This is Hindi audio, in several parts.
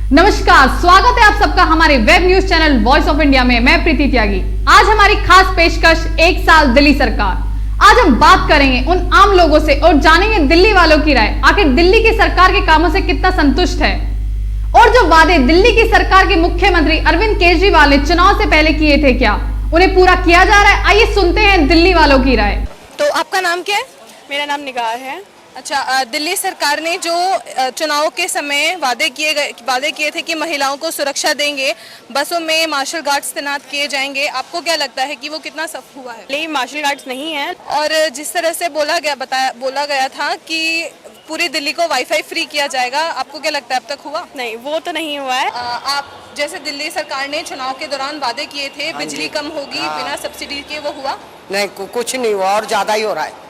नमस्कार, स्वागत है आप सबका हमारे web news channel voice of India में। मैं प्रीति त्यागी। आज हमारी खास पेशकश एक साल दिल्ली सरकार। आज हम बात करेंगे उन आम लोगों से और जानेंगे दिल्ली वालों की राय। आखिर दिल्ली की सरकार के कामों से कितना संतुष्ट है और जो वादे दिल्ली की सरकार के मुख्यमंत्री अरविंद केजरीवाल ने चुनाव से पहले किए थे, क्या उन्हें पूरा किया जा रहा है? आइए सुनते हैं दिल्ली वालों की राय। तो आपका नाम क्या है? मेरा नाम निगार है। अच्छा, दिल्ली सरकार ने जो चुनाव के समय वादे किए थे कि महिलाओं को सुरक्षा देंगे, बसों में मार्शल गार्ड्स तैनात किए जाएंगे, आपको क्या लगता है कि वो कितना सफल हुआ है? लेकिन मार्शल गार्ड्स नहीं है। और जिस तरह से बोला गया था कि पूरी दिल्ली को वाईफाई फ्री किया जाएगा, आपको क्या लगता है अब तक हुआ? नहीं, वो तो नहीं हुआ है। आप जैसे दिल्ली सरकार ने चुनाव के दौरान वादे किए थे, बिजली कम होगी बिना सब्सिडी के, वो हुआ? नहीं, कुछ नहीं हुआ और ज्यादा ही हो रहा है।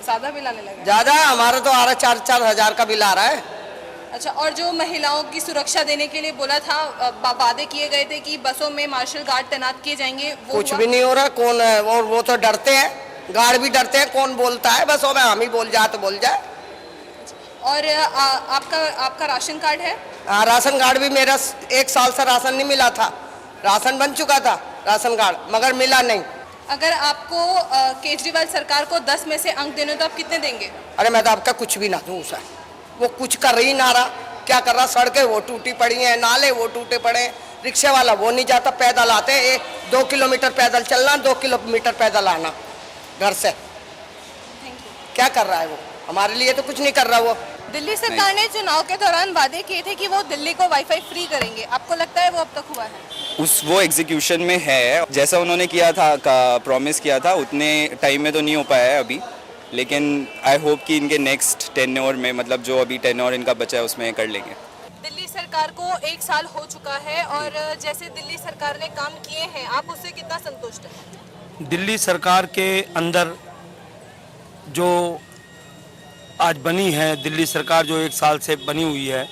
ज्यादा बिल आने लगा? ज्यादा, हमारा तो आ रहा है 4-4 हजार का बिल आ रहा है। अच्छा, और जो महिलाओं की सुरक्षा देने के लिए बोला था, वादे किए गए थे कि बसों में मार्शल गार्ड तैनात किए जाएंगे, वो कुछ भी नहीं हो रहा। कौन है वो तो डरते हैं, गार्ड भी डरते हैं। कौन बोलता है बसों में? हम ही बोल जाए तो बोल जाए। और आपका राशन कार्ड है? राशन कार्ड भी मेरा 1 साल से राशन नहीं मिला था। राशन बन चुका था राशन कार्ड, मगर मिला नहीं। अगर आपको केजरीवाल सरकार को 10 में से अंक देने तो आप कितने देंगे? अरे मैं तो आपका कुछ भी ना दूँ सर। वो कुछ कर ही ना रहा। क्या कर रहा? सड़कें वो टूटी पड़ी हैं, नाले वो टूटे पड़े, रिक्शे वाला वो नहीं जाता, पैदल आते हैं। 2 किलोमीटर पैदल चलना, 2 किलोमीटर पैदल आना घर से। क्या कर रहा है वो? हमारे लिए तो कुछ नहीं कर रहा वो। दिल्ली सरकार ने चुनाव के दौरान वादे किए थे कि वो दिल्ली को वाईफाई फ्री करेंगे, आपको लगता है वो अब तक हुआ है? वो एग्जीक्यूशन में है। जैसा उन्होंने किया था, प्रॉमिस किया था, उतने टाइम में तो नहीं हो पाया है अभी, लेकिन आई होप कि इनके नेक्स्ट टेन्योर में, मतलब जो अभी टेन्योर इनका बचा है उसमें कर लेंगे। दिल्ली सरकार को 1 साल हो चुका है और जैसे दिल्ली सरकार ने काम किए हैं, आप उससे कितना संतुष्ट हैं? दिल्ली सरकार के अंदर जो आज बनी है, दिल्ली सरकार जो 1 साल से बनी हुई है,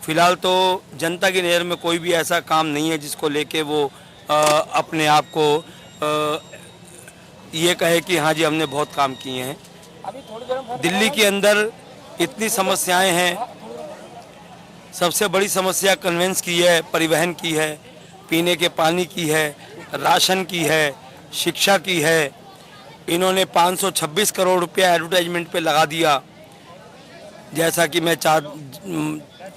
फिलहाल तो जनता की नज़र में कोई भी ऐसा काम नहीं है जिसको लेके वो अपने आप को ये कहे कि हाँ जी हमने बहुत काम किए हैं। दिल्ली के अंदर इतनी समस्याएं हैं। सबसे बड़ी समस्या कन्वेंस की है, परिवहन की है, पीने के पानी की है, राशन की है, शिक्षा की है। इन्होंने 526 करोड़ रुपया एडवर्टाइजमेंट पे लगा दिया। जैसा कि मैं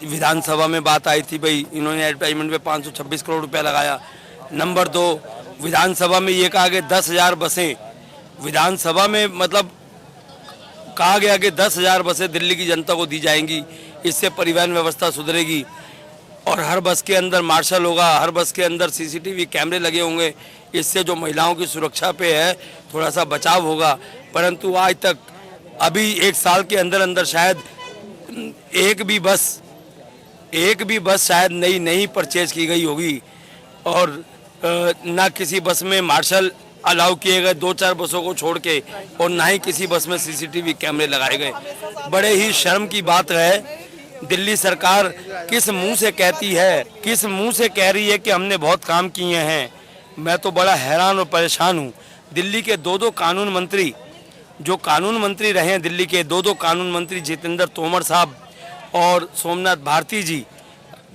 विधानसभा में बात आई थी, भाई इन्होंने एडवर्टाइजमेंट पे 526 करोड़ रुपया लगाया। नंबर 2, विधानसभा में ये कहा गया 10,000 बसें, विधानसभा में मतलब कहा गया कि 10,000 बसें दिल्ली की जनता को दी जाएंगी, इससे परिवहन व्यवस्था सुधरेगी और हर बस के अंदर मार्शल होगा, हर बस के अंदर CCTV कैमरे लगे होंगे, इससे जो महिलाओं की सुरक्षा पे है थोड़ा सा बचाव होगा। परंतु आज तक अभी 1 साल के अंदर अंदर शायद एक भी बस शायद नई परचेज की गई होगी और ना किसी बस में मार्शल अलाउ किए गए 2-4 बसों को छोड़ के, और ना ही किसी बस में CCTV कैमरे लगाए गए। बड़े ही शर्म की बात है। दिल्ली सरकार किस मुंह से कहती है, किस मुंह से कह रही है कि हमने बहुत काम किए हैं? मैं तो बड़ा हैरान और परेशान हूँ। दिल्ली के 2 कानून मंत्री, जो कानून मंत्री रहे हैं दिल्ली के, 2 कानून मंत्री जितेंद्र तोमर साहब और सोमनाथ भारती जी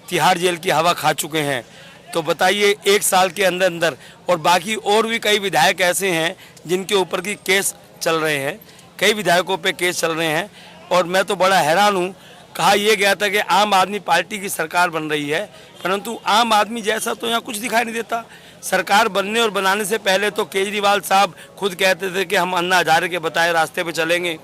तिहाड़ जेल की हवा खा चुके हैं। तो बताइए 1 साल के अंदर अंदर, और बाकी और भी कई विधायक ऐसे हैं जिनके ऊपर की केस चल रहे हैं, कई विधायकों पे केस चल रहे हैं। और मैं तो बड़ा हैरान हूँ। कहा यह गया था कि आम आदमी पार्टी की सरकार बन रही है, परंतु आम आदमी जैसा तो यहाँ कुछ दिखाई नहीं देता। सरकार बनने और बनाने से पहले तो केजरीवाल साहब खुद कहते थे कि हम अन्ना हजारे के बताए रास्ते पे चलेंगे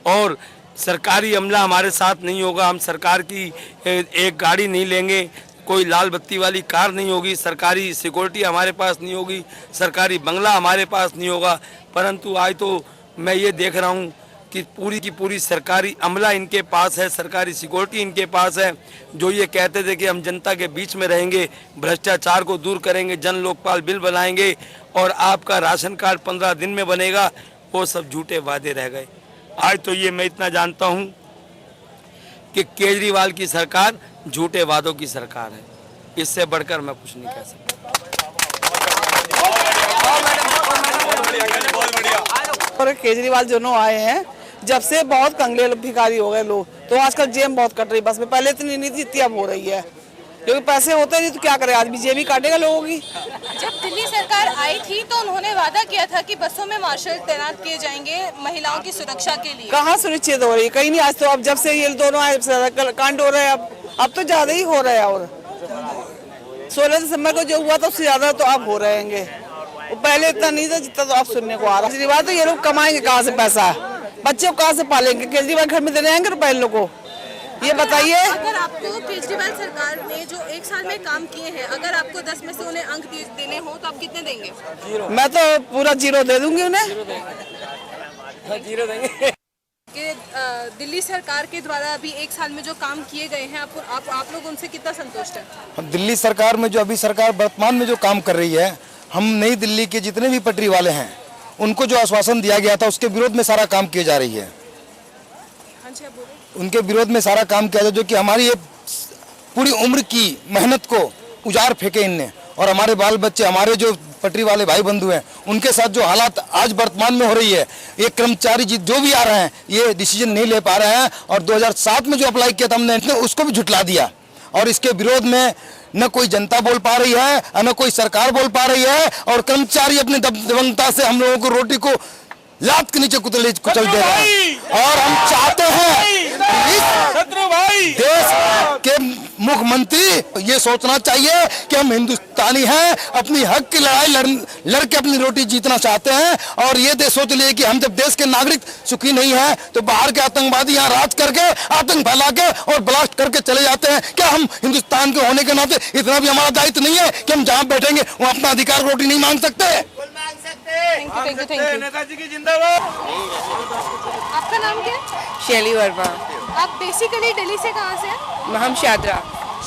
और सरकारी अमला हमारे साथ नहीं होगा, हम सरकार की एक गाड़ी नहीं लेंगे, कोई लाल बत्ती वाली कार नहीं होगी, सरकारी सिक्योरिटी हमारे पास नहीं होगी, सरकारी बंगला हमारे पास नहीं होगा। परंतु आज तो मैं ये देख रहा हूँ कि पूरी की पूरी सरकारी अमला इनके पास है, सरकारी सिक्योरिटी इनके पास है। जो ये कहते थे कि हम जनता के बीच में रहेंगे, भ्रष्टाचार को दूर करेंगे, जन लोकपाल बिल बनाएंगे और आपका राशन कार्ड 15 दिन में बनेगा, वो सब झूठे वादे रह गए। आज तो ये मैं इतना जानता हूँ कि केजरीवाल की सरकार झूठे वादों की सरकार है। इससे बढ़कर मैं कुछ नहीं कह सकता। और केजरीवाल दोनों आए हैं, जब से बहुत कंगले भिखारी हो गए लोग। तो आजकल जेम बहुत कट रही बस में, पहले इतनी नहीं थी, इतनी अब हो रही है। क्योंकि पैसे होते नहीं तो क्या करे आदमी, जेबी काटेगा लोगों की। जब दिल्ली सरकार आई थी तो उन्होंने वादा किया था कि बसों में मार्शल तैनात किए जाएंगे महिलाओं की सुरक्षा के लिए। कहाँ सुनिश्चित हो रही है, कहीं नहीं। आज तो अब जब से ये दोनों आए कांड हो रहे हैं, अब तो ज्यादा ही हो रहा है। और 16 दिसंबर को जो हुआ था उससे ज्यादा तो अब हो रहेंगे। वो पहले इतना नहीं था जितना तो आप सुनने को आ रहा है। बात तो ये लोग कमाएंगे कहाँ से पैसा, बच्चे को कहाँ से पालेंगे? केजरीवाल घर में देने आएंगे रुपए इन लोगों को, ये बताइए। अगर आपको केजरीवाल सरकार ने जो 1 साल में काम किए हैं, अगर आपको 10 में से उन्हें अंक देने हो तो आप कितने देंगे? मैं तो पूरा 0 दे दूंगी उन्हें। 0 देंगे। कि दिल्ली सरकार के द्वारा अभी 1 साल में जो काम किए गए हैं, आप लोग उनसे कितना संतुष्ट हैं? दिल्ली सरकार में जो अभी सरकार वर्तमान में जो काम कर रही है, हम नई दिल्ली के जितने भी पटरी वाले हैं उनको जो आश्वासन दिया गया था उसके विरोध में सारा काम किए जा रही है। उनके विरोध में सारा काम किया जाए, जो कि हमारी ये पूरी उम्र की मेहनत को उजाड़ फेंके इनने। और हमारे बाल बच्चे, हमारे जो पटरी वाले भाई बंधु हैं, उनके साथ जो हालात आज वर्तमान में हो रही है, ये कर्मचारी जो भी आ रहे हैं ये डिसीजन नहीं ले पा रहे हैं। और 2007 में जो अप्लाई किया था हमने, उसको भी झुटला दिया। और इसके विरोध में न कोई जनता बोल पा रही है, न कोई सरकार बोल पा रही है। और कर्मचारी अपनी दबंगता से हम लोगों को रोटी को लात के नीचे कुचल दे रहे हैं। और हम चाहते हैं इस देश के मुख्यमंत्री ये सोचना चाहिए कि हम हिंदुस्तानी हैं, अपनी हक की लड़ाई लड़ के अपनी रोटी जीतना चाहते हैं। और ये सोच लिए कि हम जब देश के नागरिक सुखी नहीं हैं तो बाहर के आतंकवादी यहाँ राज करके आतंक फैला के और ब्लास्ट करके चले जाते हैं। क्या हम हिंदुस्तान के होने के नाते इतना भी हमारा दायित्व नहीं है कि हम जहाँ बैठेंगे वहाँ अपना अधिकार रोटी नहीं मांग सकते? Thank you. नेताजी की जिंदाबाद। आपका नाम क्या है? शैली वर्मा। आप बेसिकली दिल्ली से कहाँ से हैं? हम शादरा।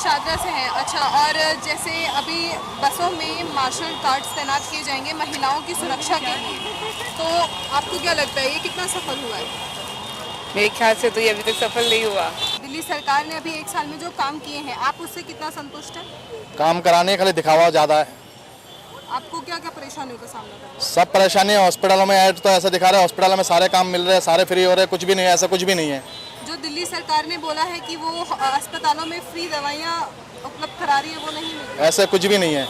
शादरा से हैं। अच्छा, और जैसे अभी बसों में मार्शल गार्ड्स तैनात किए जाएंगे महिलाओं की सुरक्षा के लिए, तो आपको क्या लगता है ये कितना सफल हुआ है? मेरे ख्याल से तो ये अभी तक सफल नहीं हुआ। दिल्ली सरकार ने अभी 1 साल में जो काम किए हैं, आप उससे कितना संतुष्ट हैं? काम कराने के लिए दिखावा ज़्यादा है। आपको क्या क्या परेशानियों का सामना करना है? सब परेशानी है। हॉस्पिटलों में ऐड तो ऐसा दिखा रहे हैं हॉस्पिटलों में सारे काम मिल रहे हैं, सारे फ्री हो रहे हैं, कुछ भी नहीं है, ऐसा कुछ भी नहीं है। जो दिल्ली सरकार ने बोला है कि वो अस्पतालों में फ्री दवाइयाँ उपलब्ध करा रही है, वो नहीं मिल रही। ऐसे कुछ भी नहीं है।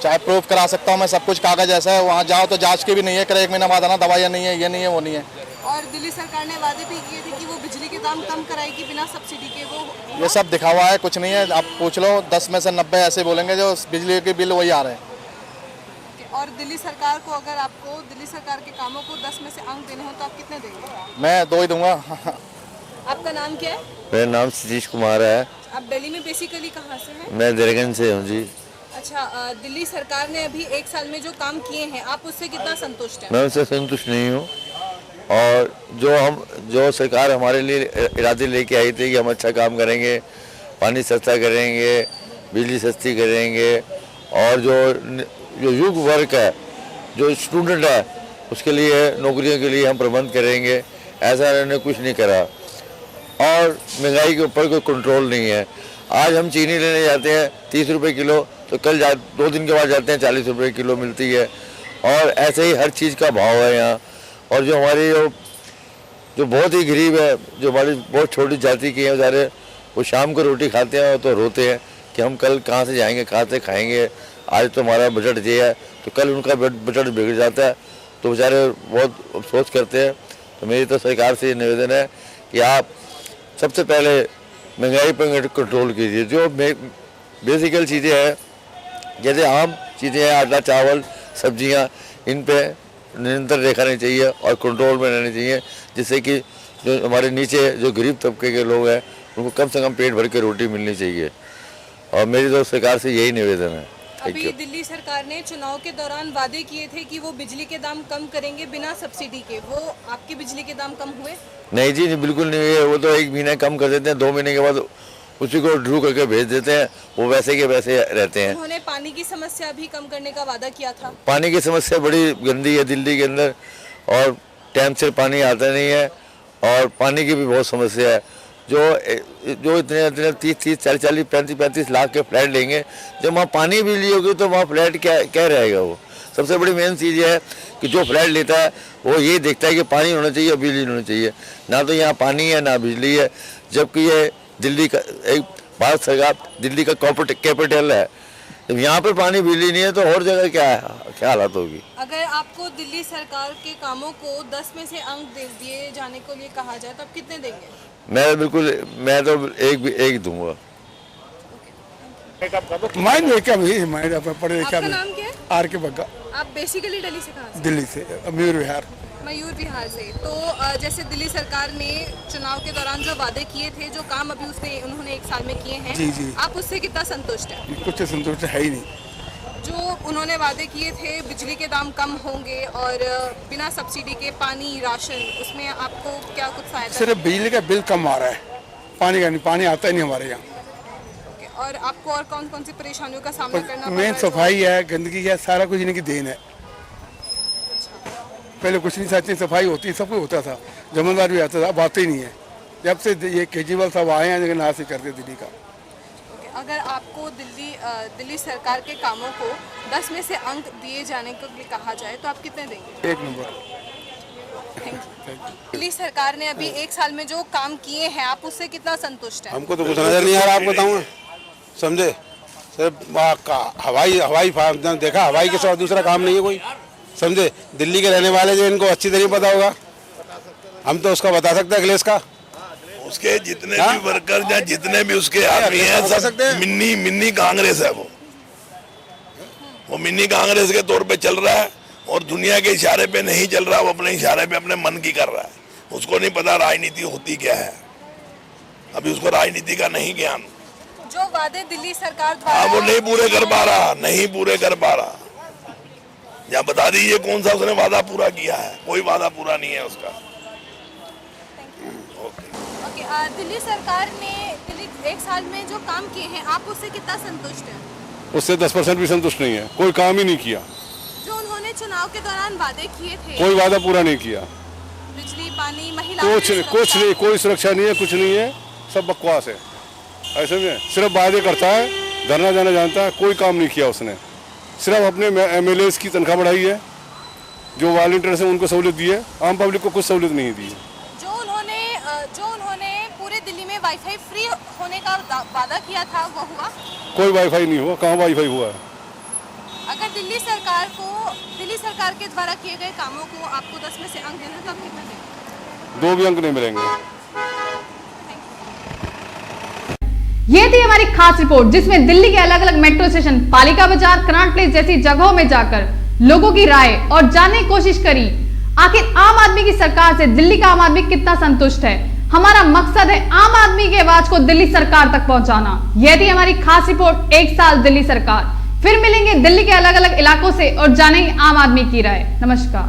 चाहे प्रूफ करा सकता हूँ मैं, सब कुछ कागज ऐसा है, वहाँ जाओ तो जांच की भी नहीं है, करे 1 महीना बाद आना दवाइयाँ नहीं है, ये नहीं है, वो नहीं है। और दिल्ली सरकार ने वादे भी किए थे कि वो बिजली के दाम कम कराएगी बिना सब्सिडी के, वो ये सब दिखावा है, कुछ नहीं है। आप पूछ लो, 10 में से 90 ऐसे बोलेंगे जो बिजली के बिल वही आ रहे हैं। और दिल्ली सरकार को, अगर आपको दिल्ली सरकार के कामों को 10 में से अंक देने हो तो आप कितने देंगे? मैं 2 ही दूंगा। आपका नाम क्या है? मेरा नाम सतीश कुमार है। आप दिल्ली में बेसिकली कहाँ से हैं? मैं दरगंज से हूँ जी। अच्छा, दिल्ली सरकार ने अभी 1 साल में जो काम किए हैं, आप उससे कितना संतुष्ट हैं? मैं उससे संतुष्ट नहीं हूँ। और जो सरकार हमारे लिए इरादे लेके आई थी कि हम अच्छा काम करेंगे, पानी सस्ता करेंगे, बिजली सस्ती करेंगे, और जो युग वर्ग है, जो स्टूडेंट है, उसके लिए नौकरियों के लिए हम प्रबंध करेंगे, ऐसा इन्होंने कुछ नहीं करा। और महंगाई के ऊपर कोई कंट्रोल नहीं है। आज हम चीनी लेने जाते हैं 30 रुपये किलो, तो कल 2 दिन के बाद जाते हैं 40 रुपये किलो मिलती है। और ऐसे ही हर चीज़ का भाव है यहाँ। और जो हमारी जो बहुत ही गरीब है, जो हमारी बहुत छोटी जाति की है बेचारे, वो शाम को रोटी खाते हैं तो रोते हैं कि हम कल कहाँ से जाएंगे, कहाँ से खाएंगे। आज तो हमारा बजट ये है, तो कल उनका बजट बिगड़ जाता है, तो बेचारे बहुत अफसोस करते हैं। तो मेरी तो सरकार से निवेदन है कि आप सबसे पहले महंगाई पर कंट्रोल कीजिए। जो बेसिकल चीज़ें हैं, जैसे आम चीज़ें हैं, आटा चावल सब्जियां, इन पे निरंतर रेखा रहनी चाहिए और कंट्रोल में रहनी चाहिए, जिससे कि जो हमारे नीचे जो गरीब तबके के लोग हैं उनको कम से कम पेट भर के रोटी मिलनी चाहिए। और मेरी तो सरकार से यही निवेदन है। अभी दिल्ली सरकार ने चुनाव के दौरान वादे किए थे कि वो बिजली के दाम कम करेंगे बिना सब्सिडी के, वो आपके बिजली के दाम कम हुए? नहीं जी, नहीं, बिल्कुल नहीं हुए। वो तो 1 महीना कम कर देते हैं, 2 महीने के बाद उसी को ड्रू करके भेज देते हैं, वो वैसे के वैसे रहते हैं। उन्होंने पानी की समस्या भी कम करने का वादा किया था। पानी की समस्या बड़ी गंदी है दिल्ली के अंदर, और टाइम से पानी आता नहीं है, और पानी की भी बहुत समस्या है। जो इतने 30, 40, 35 लाख के फ्लैट लेंगे, जब वहाँ पानी बिजली होगी तो वहाँ फ्लैट क्या रहेगा? वो सबसे बड़ी मेन चीज़ है कि जो फ्लैट लेता है वो ये देखता है कि पानी होना चाहिए और बिजली होनी चाहिए। ना तो यहाँ पानी है ना बिजली है, जबकि ये दिल्ली का एक भारत सरकार दिल्ली का कैपिटल है, जब यहाँ पर पानी बिजली नहीं है तो और जगह क्या हालत होगी। अगर आपको दिल्ली सरकार के कामों को 10 में से अंक दे दिए जाने को लिए कहा जाए तो आप कितने देंगे? मैं तो एक दूंगा। माइंड क्या भाई, माइंड पढ़े आपका नाम क्या है? आर के बग्गा। आप बेसिकली दिल्ली से कहाँ से? दिल्ली से, मयूर विहार। मयूर विहार से। तो जैसे दिल्ली सरकार ने चुनाव के दौरान जो वादे किए थे, जो काम अभी उन्होंने 1 साल में किए हैं, जी जी, आप उससे कितना संतुष्ट हैं? कुछ संतुष्ट है ही नहीं। जो उन्होंने वादे किए थे, बिजली के दाम कम होंगे और बिना सब्सिडी के पानी, राशन, उसमें आपको क्या कुछ सहायता? सिर्फ बिजली का बिल कम आ रहा है, पानी का नहीं, पानी आता ही नहीं हमारे यहाँ। और आपको और कौन कौन सी परेशानियों का सामना करना पड़ रहा है? मेन सफाई है, गंदगी है, सारा कुछ इनकी देन है। पहले कुछ नहीं, साथ सफाई होती, सब कुछ होता था, जमींदार भी आता था, अब आते ही नहीं है। जब से ये केजरीवाल साहब आए हैं, लेकिन नाश ही करते दिल्ली का। अगर आपको दिल्ली सरकार के कामों को 10 में से अंक दिए जाने को लिए कहा जाए तो आप कितने देंगे? 1 नंबर। दिल्ली सरकार ने अभी 1 साल में जो काम किए हैं, आप उससे कितना संतुष्ट हैं? हमको तो कुछ नजर नहीं आ रहा, आप बताऊँ, समझे? सिर्फ हवाई देखा, हवाई के सिवा दूसरा काम नहीं है कोई, समझे? दिल्ली के रहने वाले जो, इनको अच्छी तरह पता होगा, हम तो उसका बता सकते हैं, अखिलेश का। उसके जितने भी वर्कर या जितने भी उसके आदमी हैं, सब मिनी कांग्रेस है। वो मिनी कांग्रेस के तौर पे चल रहा है और दुनिया के इशारे पे नहीं चल रहा, वो अपने इशारे पे अपने मन की कर रहा है। उसको नहीं पता राजनीति होती क्या है, अभी उसको राजनीति का नहीं ज्ञान। जो वादे दिल्ली सरकार द्वारा वो नहीं पूरे कर पा रहा। या बता दीजिए कौन सा उसने वादा पूरा किया है? कोई वादा पूरा नहीं है उसका। दिल्ली सरकार ने 1 साल में जो काम किए हैं, आप उससे कितना संतुष्ट हैं? उससे 10% भी संतुष्ट नहीं है, कोई काम ही नहीं किया। जो उन्होंने चुनाव के दौरान वादे किए थे, कोई वादा पूरा नहीं किया। बिजली, पानी, महिलाओं कुछ नहीं, कोई सुरक्षा नहीं है, कुछ नहीं है, सब बकवास है। ऐसे में सिर्फ वादे करता है, धरना जाना जानता है, कोई काम नहीं किया उसने। सिर्फ अपने MLAs की तनख्वाह बढ़ाई है, जो वॉलंटियर्स हैं उनको सहूलियत दी है, आम पब्लिक को कुछ सहूलियत नहीं दी है। जो उन्होंने पूरे दिल्ली में वाईफाई फ्री होने का वादा किया था, वो हुआ? कोई वाईफाई नहीं हुआ, कहाँ वाईफाई हुआ है? अगर दिल्ली सरकार के द्वारा किए गए कामों को आपको 10 में से अंक देना तो आप कितना देंगे? 2 भी अंक नहीं मिलेंगे। ये थी हमारी खास रिपोर्ट, जिसमें दिल्ली के अलग अलग मेट्रो स्टेशन, पालिका बाजार, कनॉट प्लेस जैसी जगहों में जाकर लोगों की राय और जानने की कोशिश करी आखिर आम आदमी की सरकार से दिल्ली का आम आदमी कितना संतुष्ट है। हमारा मकसद है आम आदमी की आवाज को दिल्ली सरकार तक पहुंचाना। यह थी हमारी खास रिपोर्ट 1 साल दिल्ली सरकार। फिर मिलेंगे दिल्ली के अलग अलग इलाकों से और जानेंगे आम आदमी की राय। नमस्कार।